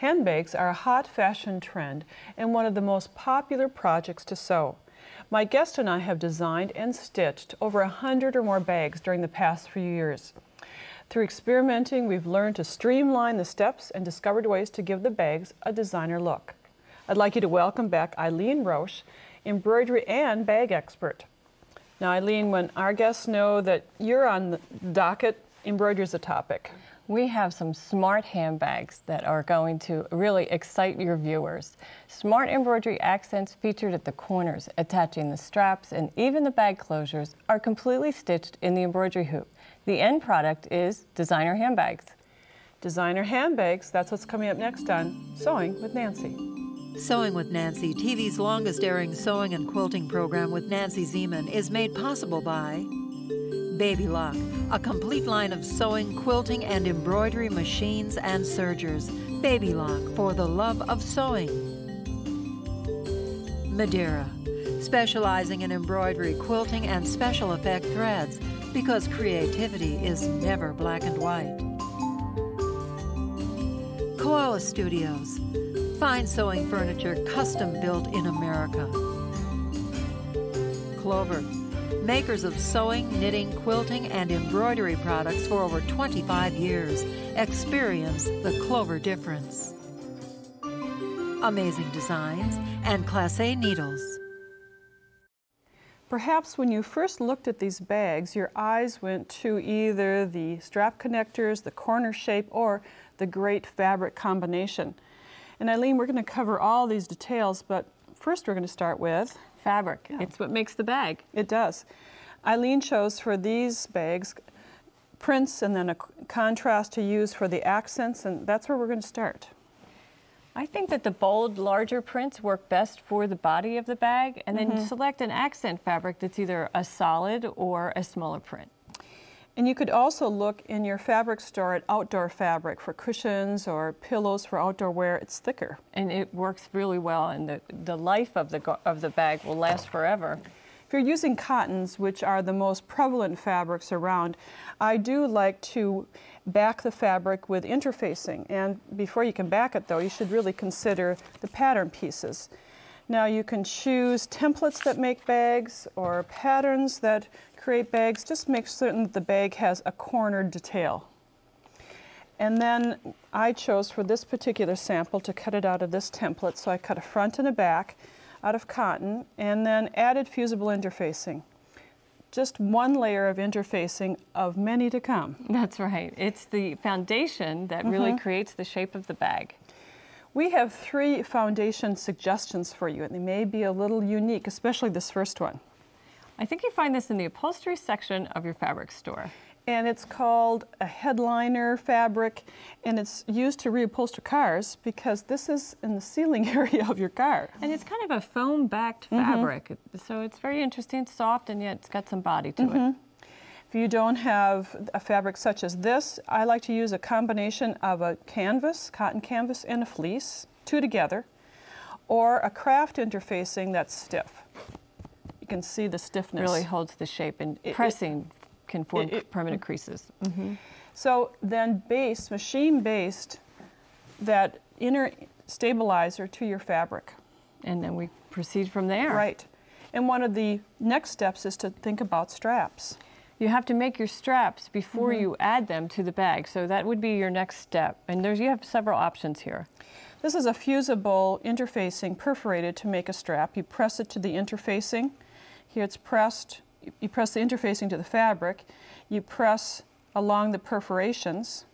Handbags are a hot fashion trend and one of the most popular projects to sew. My guest and I have designed and stitched over 100 or more bags during the past few years. Through experimenting, we've learned to streamline the steps and discovered ways to give the bags a designer look. I'd like you to welcome back Eileen Roche, embroidery and bag expert. Now, Eileen, when our guests know that you're on the docket, embroidery is a topic. We have some smart handbags that are going to really excite your viewers. Smart embroidery accents featured at the corners, attaching the straps, and even the bag closures are completely stitched in the embroidery hoop. The end product is designer handbags. Designer handbags, that's what's coming up next on Sewing with Nancy. Sewing with Nancy, TV's longest-airing sewing and quilting program with Nancy Zieman, is made possible by Baby Lock, a complete line of sewing, quilting, and embroidery machines and sergers. Baby Lock, for the love of sewing. Madeira, specializing in embroidery, quilting, and special effect threads, because creativity is never black and white. Koala Studios, fine sewing furniture custom built in America. Clover, makers of sewing, knitting, quilting, and embroidery products for over 25 years. Experience the Clover difference. Amazing designs and Class A needles. Perhaps when you first looked at these bags, your eyes went to either the strap connectors, the corner shape, or the great fabric combination. And Eileen, we're going to cover all these details, but first we're going to start with fabric. Yeah. It's what makes the bag. It does. Eileen chose for these bags prints and then a contrast to use for the accents, and that's where we're going to start. I think that the bold, larger prints work best for the body of the bag, and then select an accent fabric that's either a solid or a smaller print. And you could also look in your fabric store at outdoor fabric for cushions or pillows for outdoor wear. It's thicker. And it works really well, and the life of the bag will last forever. If you're using cottons, which are the most prevalent fabrics around, I do like to back the fabric with interfacing. And before you can back it, though, you should really consider the pattern pieces. Now, you can choose templates that make bags or patterns that create bags. Just make certain that the bag has a cornered detail. And then I chose for this particular sample to cut it out of this template, so I cut a front and a back out of cotton and then added fusible interfacing. Just one layer of interfacing of many to come. That's right. It's the foundation that really creates the shape of the bag. We have 3 foundation suggestions for you, and they may be a little unique, especially this first one. I think you find this in the upholstery section of your fabric store. And it's called a headliner fabric, and it's used to reupholster cars because this is in the ceiling area of your car. And it's kind of a foam-backed fabric, so it's very interesting, soft, and yet it's got some body to it. If you don't have a fabric such as this, I like to use a combination of a canvas, cotton canvas, and a fleece, 2 together, or a craft interfacing that's stiff. You can see the stiffness. Really holds the shape, and pressing can form permanent creases. So then machine-based that inner stabilizer to your fabric. And then we proceed from there. Right. And one of the next steps is to think about straps. You have to make your straps before you add them to the bag, so that would be your next step. And you have several options here. This is a fusible interfacing perforated to make a strap. You press it to the interfacing. Here it's pressed. You press the interfacing to the fabric. You press along the perforations.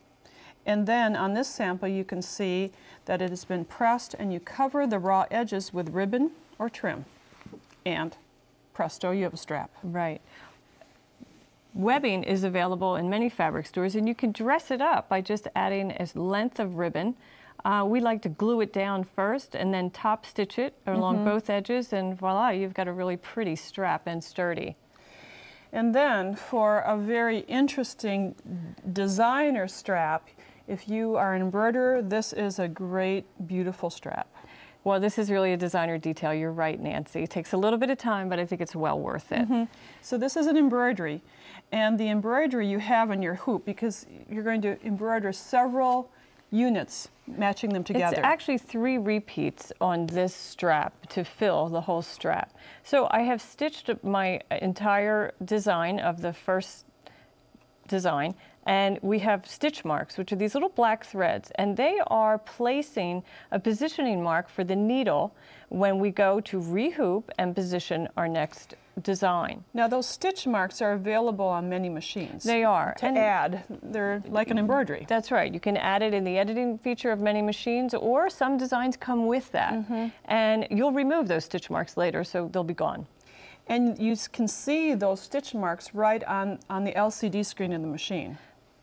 And then on this sample you can see that it has been pressed, and you cover the raw edges with ribbon or trim. And presto, you have a strap. Right. Webbing is available in many fabric stores, and you can dress it up by just adding a length of ribbon. We like to glue it down first and then top stitch it along both edges, and voila, you've got a really pretty strap and sturdy. And then for a very interesting designer strap, if you are an embroiderer, this is a great, beautiful strap. Well, this is really a designer detail. You're right, Nancy. It takes a little bit of time, but I think it's well worth it. So this is an embroidery, and the embroidery you have on your hoop, because you're going to embroider several units, matching them together. It's actually 3 repeats on this strap to fill the whole strap. So I have stitched my entire design of the first design, and we have stitch marks, which are these little black threads, and they are placing a positioning mark for the needle when we go to rehoop and position our next design. Now those stitch marks are available on many machines. They are. To add, they're like an embroidery. That's right. You can add it in the editing feature of many machines, or some designs come with that. And you'll remove those stitch marks later, so they'll be gone. And you can see those stitch marks right on the LCD screen in the machine.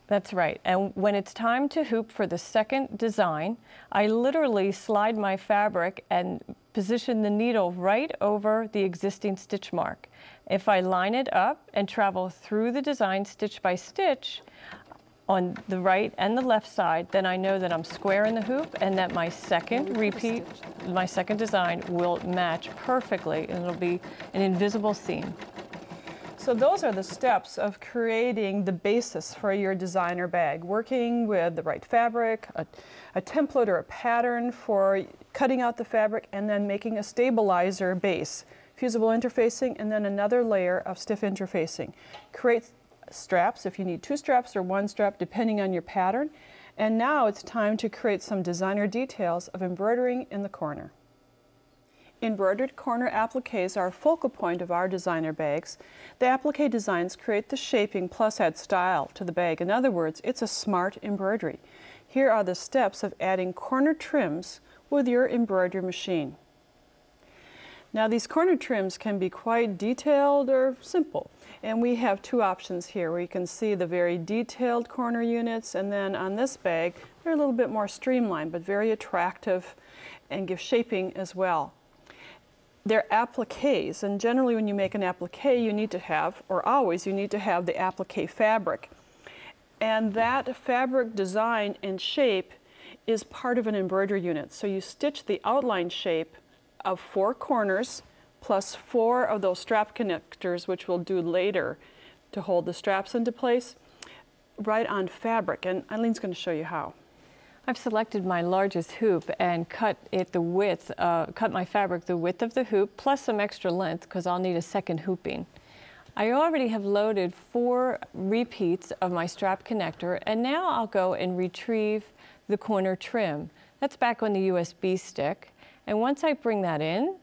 That's right. And when it's time to hoop for the second design, I literally slide my fabric and position the needle right over the existing stitch mark. If I line it up and travel through the design stitch by stitch on the right and the left side, then I know that I'm square in the hoop and that my second repeat, my second design will match perfectly, and it'll be an invisible seam. So those are the steps of creating the basis for your designer bag, working with the right fabric, a template or a pattern for cutting out the fabric, and then making a stabilizer base, fusible interfacing, and then another layer of stiff interfacing. Create straps if you need 2 straps or 1 strap depending on your pattern. And now it's time to create some designer details of embroidering in the corner. Embroidered corner appliques are a focal point of our designer bags. The applique designs create the shaping plus add style to the bag. In other words, it's a smart embroidery. Here are the steps of adding corner trims with your embroidery machine. Now these corner trims can be quite detailed or simple, and we have 2 options here where you can see the very detailed corner units, and then on this bag they're a little bit more streamlined but very attractive and give shaping as well. They're appliques, and generally when you make an applique you need to have, or always you need to have, the applique fabric. And that fabric design and shape is part of an embroidery unit. So you stitch the outline shape of 4 corners plus 4 of those strap connectors, which we'll do later to hold the straps into place, right on fabric. And Eileen's going to show you how. I've selected my largest hoop and cut it the width, cut my fabric the width of the hoop plus some extra length because I'll need a second hooping. I already have loaded 4 repeats of my strap connector, and now I'll go and retrieve the corner trim. That's back on the USB stick, and once I bring that in,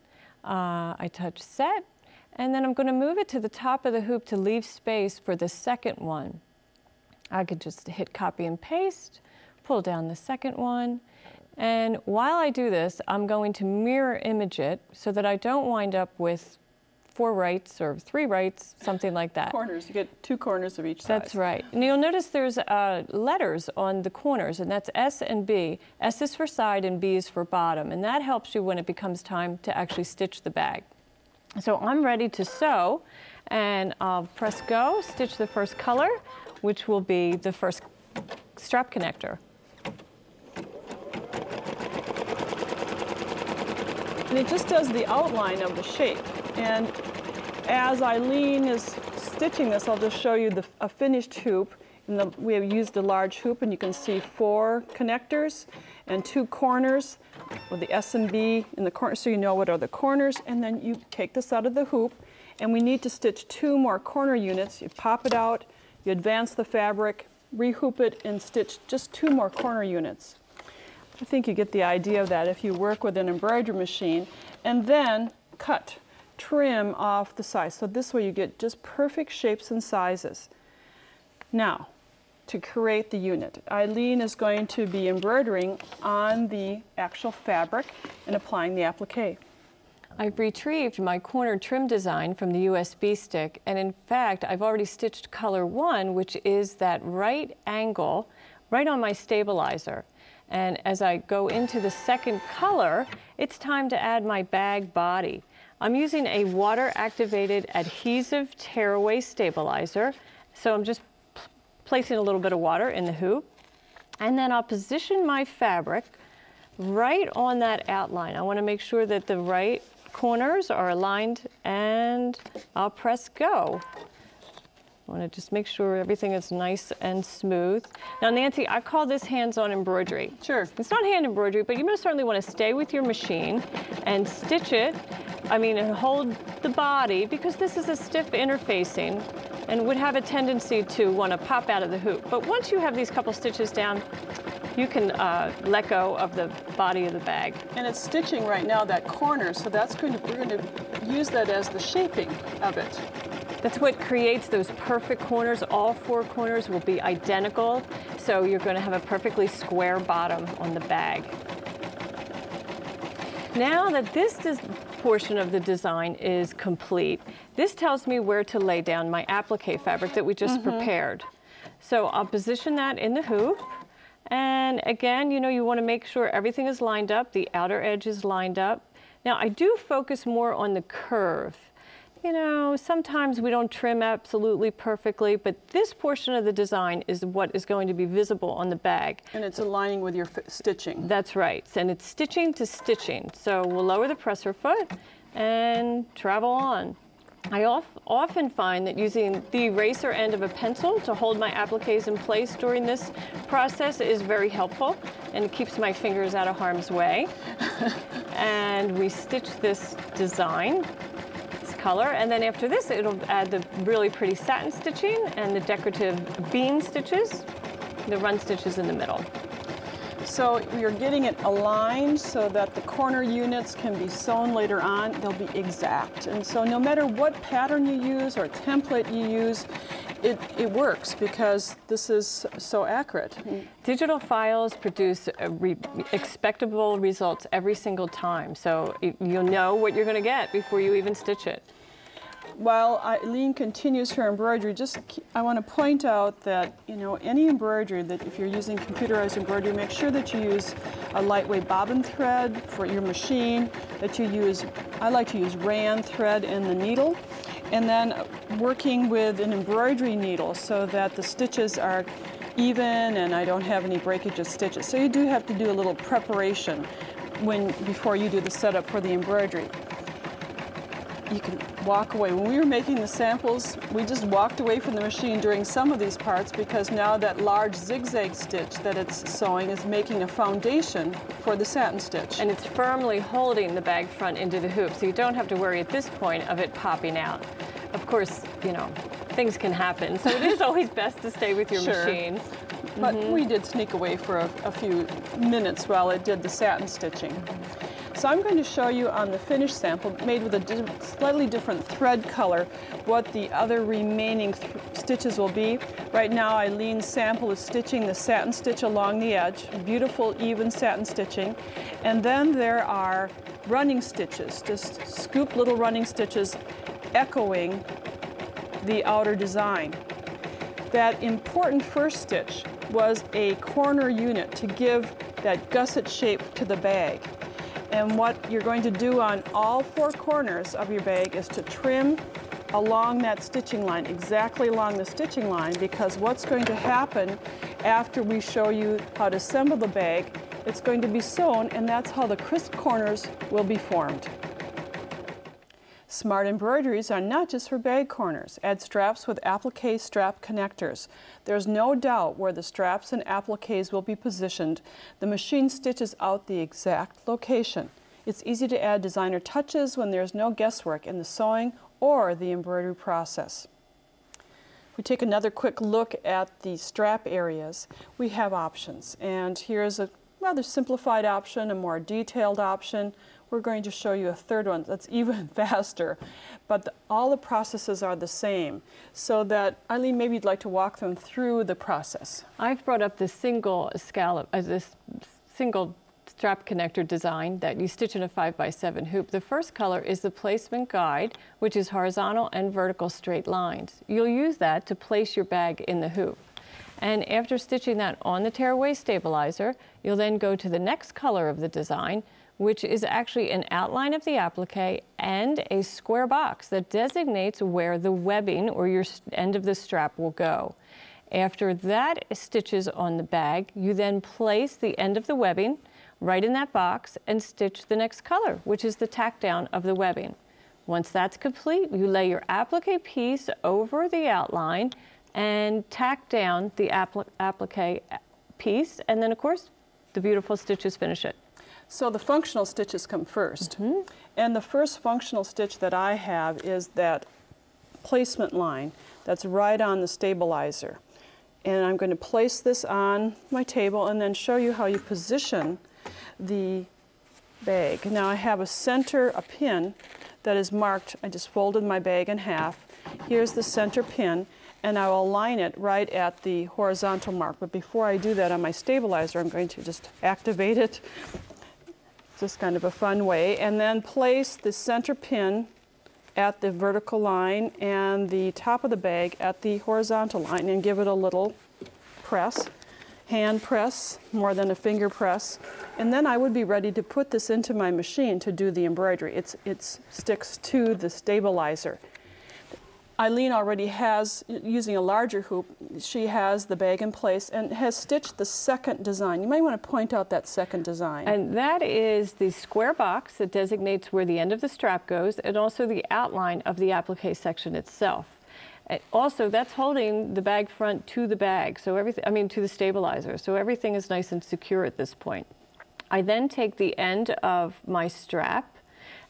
I touch set, and then I'm going to move it to the top of the hoop to leave space for the second one. I could just hit copy and paste, pull down the second one, and while I do this, I'm going to mirror image it so that I don't wind up with 4 rights or 3 rights, something like that. Corners, you get 2 corners of each size. That's right. And you'll notice there's letters on the corners, and that's S and B. S is for side and B is for bottom, and that helps you when it becomes time to actually stitch the bag. So I'm ready to sew, and I'll press go, stitch the first color, which will be the first strap connector. And it just does the outline of the shape. And as Eileen is stitching this, I'll just show you a finished hoop. We have used a large hoop, and you can see 4 connectors and 2 corners with the S and B in the corner, so you know what are the corners. And then you take this out of the hoop, and we need to stitch 2 more corner units. You pop it out, you advance the fabric, rehoop it, and stitch just 2 more corner units. I think you get the idea of that if you work with an embroidery machine, and then cut, trim off the size. So this way you get just perfect shapes and sizes. Now, to create the unit, Eileen is going to be embroidering on the actual fabric and applying the applique. I've retrieved my corner trim design from the USB stick, and in fact, I've already stitched color 1, which is that right angle right on my stabilizer. And as I go into the second color, it's time to add my bag body. I'm using a water-activated adhesive tearaway stabilizer, so I'm just placing a little bit of water in the hoop, and then I'll position my fabric right on that outline. I want to make sure that the right corners are aligned, and I'll press go. I want to just make sure everything is nice and smooth. Now, Nancy, I call this hands-on embroidery. Sure. It's not hand embroidery, but you most certainly want to stay with your machine and stitch it. I mean, and hold the body, because this is a stiff interfacing and would have a tendency to want to pop out of the hoop. But once you have these couple stitches down, you can let go of the body of the bag. And it's stitching right now that corner, so that's we're going to use that as the shaping of it. That's what creates those perfect corners. All 4 corners will be identical, so you're going to have a perfectly square bottom on the bag. Now that this portion of the design is complete, this tells me where to lay down my applique fabric that we just prepared. So I'll position that in the hoop. And again, you know, you want to make sure everything is lined up, the outer edge is lined up. Now, I do focus more on the curve. You know, sometimes we don't trim absolutely perfectly, but this portion of the design is what is going to be visible on the bag. And it's aligning with your stitching. That's right, and it's stitching to stitching. So we'll lower the presser foot and travel on. I often find that using the eraser end of a pencil to hold my appliques in place during this process is very helpful, and it keeps my fingers out of harm's way. And we stitch this design, this color, and then after this it'll add the really pretty satin stitching and the decorative bean stitches, the run stitches in the middle. So you're getting it aligned so that the corner units can be sewn later on. They'll be exact. And so no matter what pattern you use or template you use, it works because this is so accurate. Digital files produce expectable results every single time. So you'll know what you're going to get before you even stitch it. While Eileen continues her embroidery, I want to point out that, you know, any embroidery that if you're using computerized embroidery, make sure that you use a lightweight bobbin thread for your machine, that you use, I like to use rayon thread in the needle, and then working with an embroidery needle so that the stitches are even and I don't have any breakage of stitches. So you do have to do a little preparation before you do the setup for the embroidery. You can walk away. When we were making the samples, we just walked away from the machine during some of these parts because now that large zigzag stitch that it's sewing is making a foundation for the satin stitch. And it's firmly holding the bag front into the hoop, so you don't have to worry at this point of it popping out. Of course, you know, things can happen, so it is always best to stay with your machine. But we did sneak away for a few minutes while it did the satin stitching. So I'm going to show you on the finished sample, made with a slightly different thread color, what the other remaining stitches will be. Right now, Eileen's sample is stitching the satin stitch along the edge, beautiful, even satin stitching. And then there are running stitches, just scoop little running stitches echoing the outer design. That important first stitch was a corner unit to give that gusset shape to the bag. And what you're going to do on all 4 corners of your bag is to trim along that stitching line, exactly along the stitching line, because what's going to happen after we show you how to assemble the bag, it's going to be sewn, and that's how the crisp corners will be formed. Smart embroideries are not just for bag corners. Add straps with applique strap connectors. There's no doubt where the straps and appliques will be positioned. The machine stitches out the exact location. It's easy to add designer touches when there's no guesswork in the sewing or the embroidery process. We take another quick look at the strap areas. We have options, and here's a rather simplified option, a more detailed option. We're going to show you a third one that's even faster, but all the processes are the same. So that, Eileen, maybe you'd like to walk them through the process. I've brought up this single scallop, this single strap connector design that you stitch in a 5x7 hoop. The first color is the placement guide, which is horizontal and vertical straight lines. You'll use that to place your bag in the hoop. And after stitching that on the tearaway stabilizer, you'll then go to the next color of the design, which is actually an outline of the applique and a square box that designates where the webbing or your end of the strap will go. After that stitches on the bag, you then place the end of the webbing right in that box and stitch the next color, which is the tack down of the webbing. Once that's complete, you lay your applique piece over the outline and tack down the applique piece, and then of course the beautiful stitches finish it. So the functional stitches come first. And the first functional stitch that I have is that placement line that's right on the stabilizer. And I'm going to place this on my table and then show you how you position the bag. Now I have a pin that is marked. I just folded my bag in half. Here's the center pin, and I will align it right at the horizontal mark. But before I do that on my stabilizer, I'm going to just activate it, just kind of a fun way, and then place the center pin at the vertical line and the top of the bag at the horizontal line, and give it a little press, hand press, more than a finger press. And then I would be ready to put this into my machine to do the embroidery. It sticks to the stabilizer. Eileen already has, using a larger hoop, she has the bag in place and has stitched the second design. You might want to point out that second design. And that is the square box that designates where the end of the strap goes, and also the outline of the applique section itself. And also, that's holding the bag front to the bag, so everything, to the stabilizer, so everything is nice and secure at this point. I then take the end of my strap,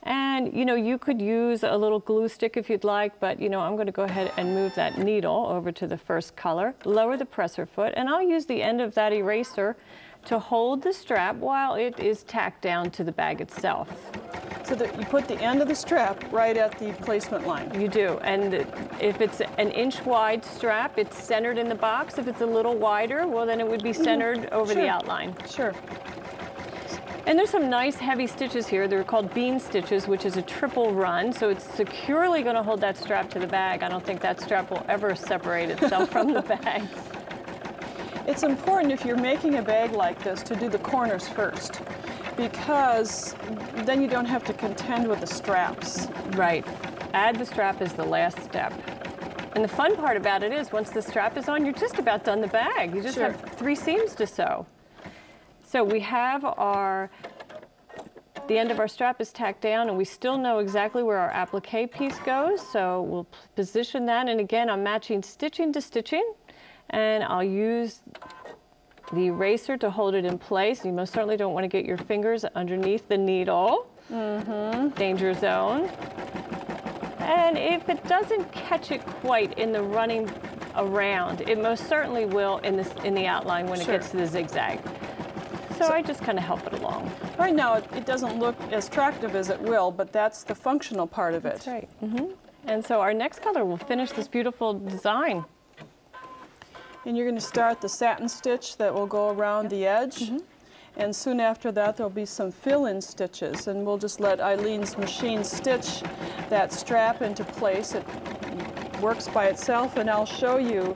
and you could use a little glue stick if you'd like, but I'm going to go ahead and move that needle over to the first color, lower the presser foot, and I'll use the end of that eraser to hold the strap while it is tacked down to the bag itself. So that you put the end of the strap right at the placement line. You do, and if it's an inch wide strap, it's centered in the box. If it's a little wider, well then it would be centered over the outline. Sure. And there's some nice heavy stitches here. They're called bean stitches, which is a triple run, so it's securely going to hold that strap to the bag. I don't think that strap will ever separate itself from the bag. It's important if you're making a bag like this to do the corners first, because then you don't have to contend with the straps. Right. Add the strap as the last step. And the fun part about it is once the strap is on, you're just about done the bag. You just have 3 seams to sew. So we have the end of our strap is tacked down, and we still know exactly where our applique piece goes, so we'll position that. And again, I'm matching stitching to stitching, and I'll use the eraser to hold it in place. You most certainly don't want to get your fingers underneath the needle. Danger zone. And if it doesn't catch it quite in the running around, it most certainly will in the outline when it gets to the zigzag. So I just kind of help it along. Right now, it doesn't look as attractive as it will, but that's the functional part of it. That's right. And so our next color will finish this beautiful design. And you're going to start the satin stitch that will go around the edge. And soon after that, there'll be some fill-in stitches. And we'll just let Eileen's machine stitch that strap into place. It works by itself, and I'll show you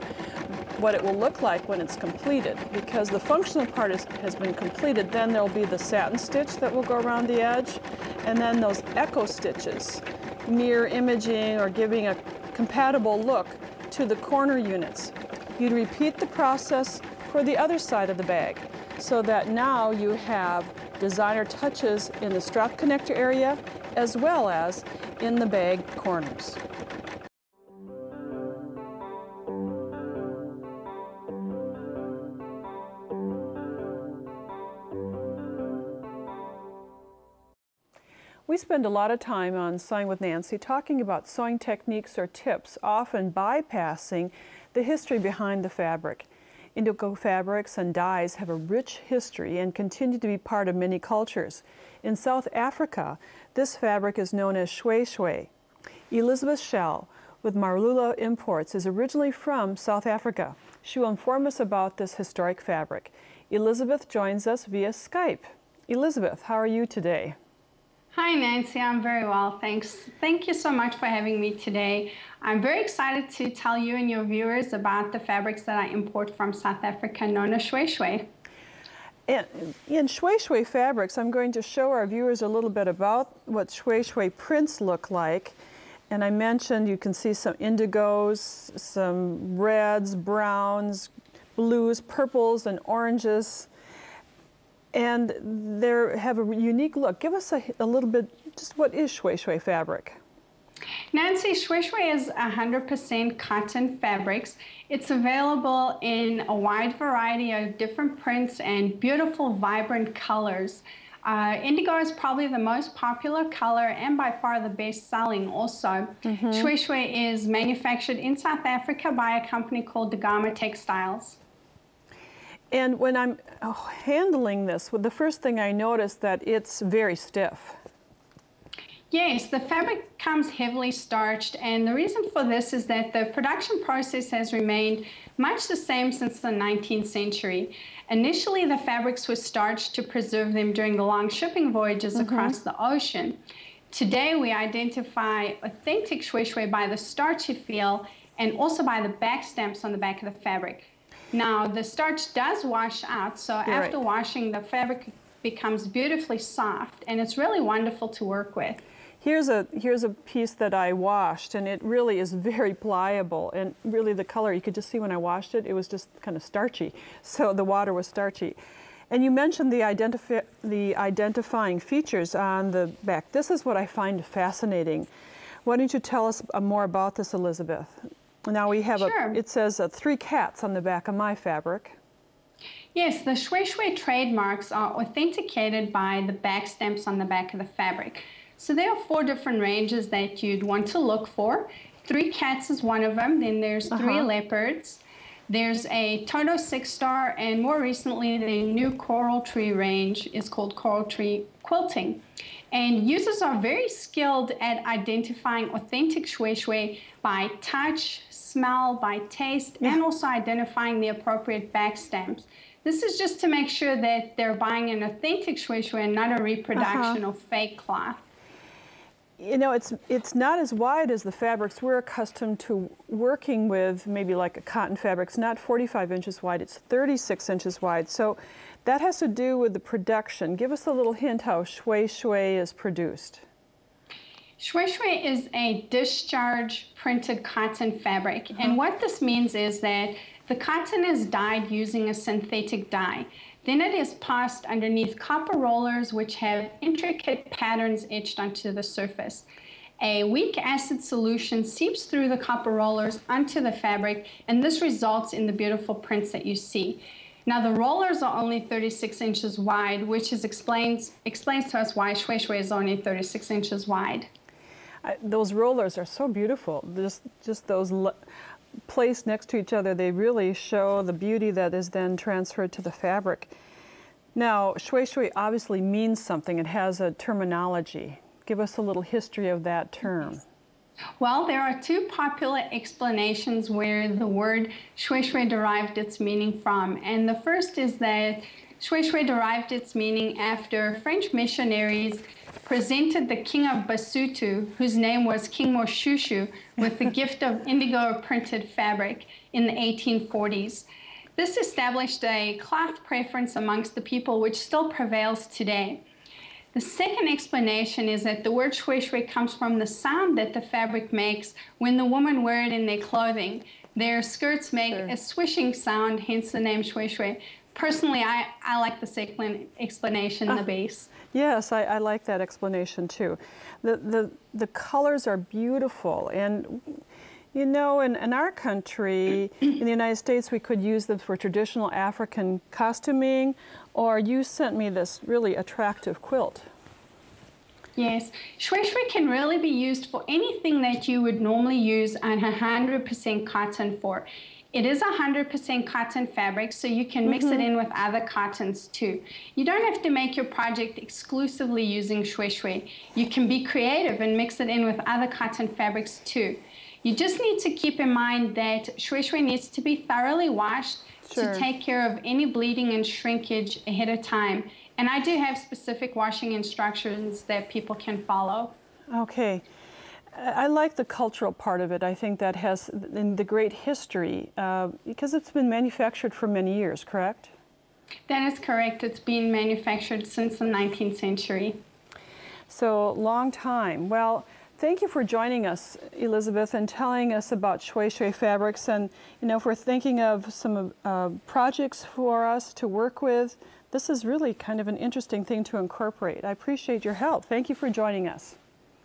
what it will look like when it's completed. Because the functional part has been completed, then there'll be the satin stitch that will go around the edge, and then those echo stitches, mirror imaging or giving a compatible look to the corner units. You'd repeat the process for the other side of the bag, so that now you have designer touches in the strap connector area as well as in the bag corners. We spend a lot of time on Sewing with Nancy talking about sewing techniques or tips, often bypassing the history behind the fabric. Indigo fabrics and dyes have a rich history and continue to be part of many cultures. In South Africa, this fabric is known as shwe shwe. Elizabeth Schell with Marula Imports is originally from South Africa. She will inform us about this historic fabric. Elizabeth joins us via Skype. Elizabeth, how are you today? Hi Nancy, I'm very well, thanks. Thank you so much for having me today. I'm very excited to tell you and your viewers about the fabrics that I import from South Africa known as shwe shwe. In shwe shwe fabrics, I'm going to show our viewers a little bit about what shwe shwe prints look like. And I mentioned you can see some indigos, some reds, browns, blues, purples, and oranges. And they have a unique look. Give us a little bit, just what is shwe shwe fabric? Nancy, Shui Shui is 100% cotton fabrics. It's available in a wide variety of different prints and beautiful, vibrant colors. Indigo is probably the most popular color and by far the best selling also. Shui Shui is manufactured in South Africa by a company called Dagama Textiles. And when I'm handling this, well, the first thing I noticed that it's very stiff. Yes, the fabric comes heavily starched, and the reason for this is that the production process has remained much the same since the 19th century. Initially, the fabrics were starched to preserve them during the long shipping voyages across the ocean. Today, we identify authentic Shui Shui by the starchy feel and also by the back stamps on the back of the fabric. Now, the starch does wash out, so after washing, the fabric becomes beautifully soft, and it's really wonderful to work with. Here's a piece that I washed, and it really is very pliable, and really the color, you could just see when I washed it, it was just kind of starchy. So the water was starchy. And you mentioned the identifying features on the back. This is what I find fascinating. Why don't you tell us more about this, Elizabeth? Now we have it says 3 cats on the back of my fabric. Yes, the Shui Shui trademarks are authenticated by the back stamps on the back of the fabric. So there are 4 different ranges that you'd want to look for. 3 cats is one of them. Then there's 3 leopards. There's a Toto 6-star, and more recently, the new Coral Tree range is called Coral Tree Quilting. And users are very skilled at identifying authentic Shui Shui by touch, smell, by taste, and also identifying the appropriate back stamps. This is just to make sure that they're buying an authentic Shui Shui and not a reproduction of fake cloth. You know, it's not as wide as the fabrics we're accustomed to working with, maybe like a cotton fabric. It's not 45 inches wide, it's 36 inches wide. So that has to do with the production. Give us a little hint how Shui Shui is produced. Shui Shui is a discharge printed cotton fabric. And what this means is that the cotton is dyed using a synthetic dye. Then it is passed underneath copper rollers which have intricate patterns etched onto the surface. A weak acid solution seeps through the copper rollers onto the fabric, and this results in the beautiful prints that you see. Now the rollers are only 36 inches wide, which explains to us why Shui Shui is only 36 inches wide. Those rollers are so beautiful. Just those placed next to each other, they really show the beauty that is then transferred to the fabric. Now, Shui Shui obviously means something. It has a terminology. Give us a little history of that term. Well, there are 2 popular explanations where the word Shui Shui derived its meaning from. And the first is that Shui Shui derived its meaning after French missionaries presented the king of Basutu, whose name was King Moshushu, with the gift of indigo printed fabric in the 1840s. This established a cloth preference amongst the people which still prevails today. The second explanation is that the word Shui Shui comes from the sound that the fabric makes when the women wear it in their clothing. Their skirts make a swishing sound, hence the name Shui Shui. Personally, I like the second explanation, the base. Yes, I like that explanation too. The colors are beautiful, and you know, in our country, in the United States, we could use them for traditional African costuming, or you sent me this really attractive quilt. Yes, Shui Shui can really be used for anything that you would normally use an 100% cotton for. It is 100% cotton fabric, so you can mix it in with other cottons too. You don't have to make your project exclusively using Shui Shui. You can be creative and mix it in with other cotton fabrics too. You just need to keep in mind that Shui Shui needs to be thoroughly washed to take care of any bleeding and shrinkage ahead of time. And I do have specific washing instructions that people can follow. Okay. I like the cultural part of it. I think that has the great history because it's been manufactured for many years, correct? That is correct. It's been manufactured since the 19th century. So, long time. Well, thank you for joining us, Elizabeth, and telling us about Shui Shui fabrics. And, you know, if we're thinking of some projects for us to work with, this is really kind of an interesting thing to incorporate. I appreciate your help. Thank you for joining us.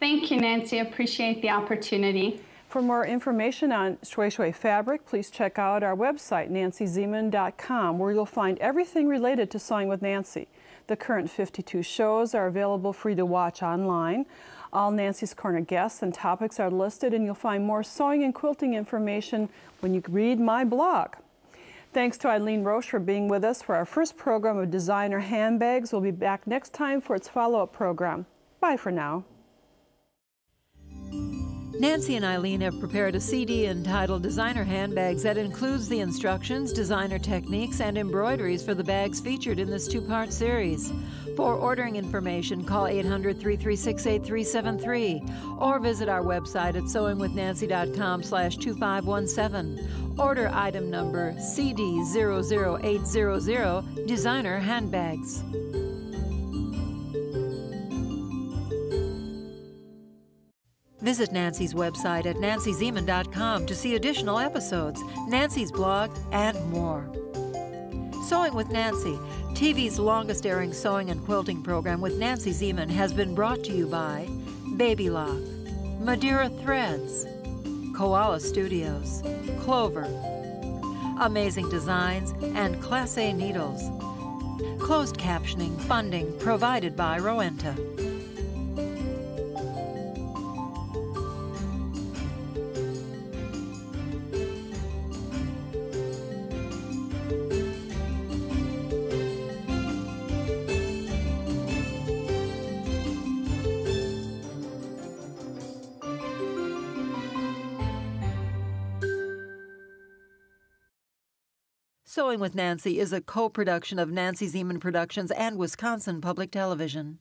Thank you, Nancy. Appreciate the opportunity. For more information on Shway Shway fabric, please check out our website, nancyzieman.com, where you'll find everything related to Sewing with Nancy. The current 52 shows are available for you to watch online. All Nancy's Corner guests and topics are listed, and you'll find more sewing and quilting information when you read my blog. Thanks to Eileen Roche for being with us for our first program of designer handbags. We'll be back next time for its follow-up program. Bye for now. Nancy and Eileen have prepared a CD entitled Designer Handbags that includes the instructions, designer techniques, and embroideries for the bags featured in this two-part series. For ordering information, call 800-336-8373 or visit our website at sewingwithnancy.com/2517. Order item number CD00800, Designer Handbags. Visit Nancy's website at nancyzieman.com to see additional episodes, Nancy's blog, and more. Sewing with Nancy, TV's longest-airing sewing and quilting program with Nancy Zieman, has been brought to you by Baby Lock, Madeira Threads, Koala Studios, Clover, Amazing Designs, and Class A Needles. Closed captioning funding provided by Rowenta. Sewing with Nancy is a co-production of Nancy Zieman Productions and Wisconsin Public Television.